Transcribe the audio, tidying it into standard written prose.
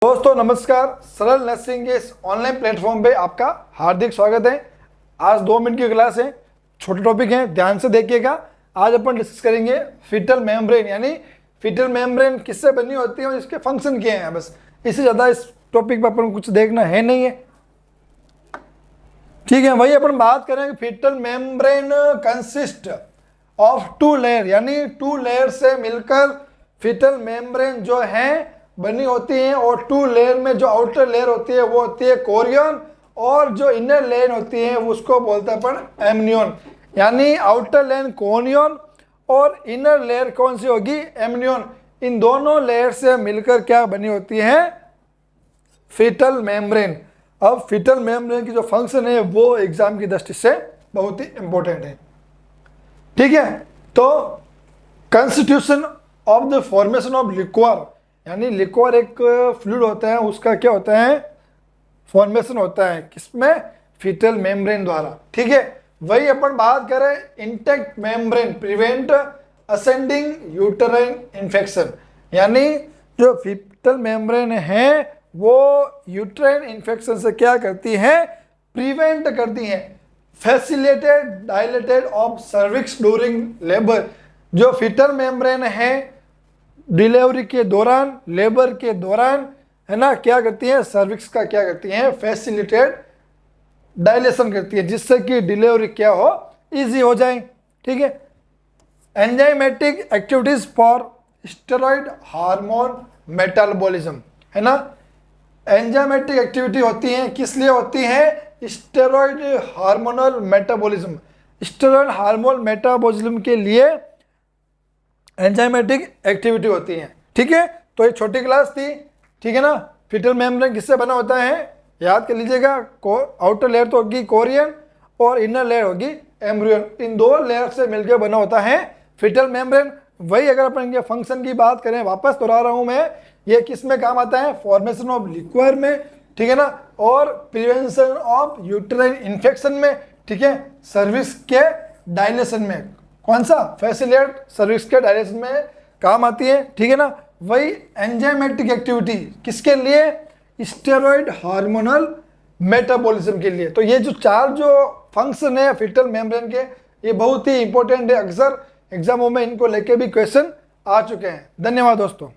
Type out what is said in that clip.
दोस्तों नमस्कार, सरल नर्सिंग के इस ऑनलाइन प्लेटफॉर्म पे आपका हार्दिक स्वागत है। आज 2 मिनट की क्लास है, छोटे टॉपिक हैं, ध्यान से देखिएगा। आज अपन डिस्कस करेंगे फीटल मेम्ब्रेन, यानी फीटल मेम्ब्रेन किससे बनी होती है और इसके फंक्शन क्या हैं। बस इससे ज़्यादा इस टॉपिक पर अपन को कुछ देखना है नहीं है, ठीक है। वही अपन बात करेंगे। Foetal membrane consist of 2 layer, यानी 2 लेयर से मिलकर फीटल मेम्ब्रेन जो है बनी होती है। और 2 लेयर में जो आउटर लेयर होती है वो होती है कोरियन, और जो इनर लेयर होती है उसको बोलते हैं अपन एमनियन। यानी आउटर लेयर कोनियन और इनर लेयर कौन सी होगी, एमनियन। इन दोनों लेयर से मिलकर क्या बनी होती है, फीटल मेम्ब्रेन। अब फीटल मेम्ब्रेन की जो फंक्शन है वो एग्जाम की दृष्टि से बहुत ही इंपॉर्टेंट है, ठीक है। तो constitution of the formation of liquor, यानी लिक्वर एक फ्लूइड होता है, उसका क्या होता है, फॉर्मेशन होता है किसमें, फीटल मेम्ब्रेन द्वारा, ठीक है। वही अपन बात करें intact membrane prevent ascending uterine infection, यानी जो फीटल मेम्ब्रेन है वो यूटेराइन इन्फेक्शन से क्या करती है, प्रिवेंट करती है। Facilitated dilated of cervix during labour, जो फीटल मेम्ब्रेन है डिलीवरी के दौरान, लेबर के दौरान, है ना, क्या करती है, सर्विक्स का क्या करती है, फैसिलिटेट डायलेशन करती है, जिससे कि डिलीवरी क्या हो, इजी हो जाए, ठीक है। Enzymatic activities for steroid hormone metabolism, है ना। एंजाइमेटिक एक्टिविटी होती है, किस लिए होती है, steroid hormonal metabolism. Steroid hormone metabolism के लिए एंजाइमेटिक एक्टिविटी होती है, ठीक है। तो ये छोटी क्लास थी, ठीक है ना। फीटल मेम्ब्रेन किससे बना होता है, याद कर लीजिएगा। आउटर लेयर तो होगी कोरियन और इनर लेयर होगी एम्ब्रियन। इन 2 लेयर से मिलकर बना होता है फीटल मेम्ब्रेन। वही अगर अपन इनके फंक्शन की बात करें, वापस दोहरा रहा हूं मैं, ये किस में काम आता है, फॉर्मेशन ऑफ लिक्वर में, ठीक है ना, और प्रिवेंशन ऑफ यूटेराइन इन्फेक्शन में, ठीक है, सर्विक्स के डायलेशन में, कौन सा, फैसिलिटेट सर्विक्स के डायलेशन में काम आती है, ठीक है ना। वही एंजाइमेटिक एक्टिविटी किसके लिए, स्टेरॉइड हार्मोनल मेटाबॉलिज्म के लिए। तो ये जो 4 जो फंक्शन है फीटल मेम्ब्रेन के, ये बहुत ही इंपॉर्टेंट है। अक्सर एग्जामों में इनको लेके भी क्वेश्चन आ चुके हैं। धन्यवाद दोस्तों।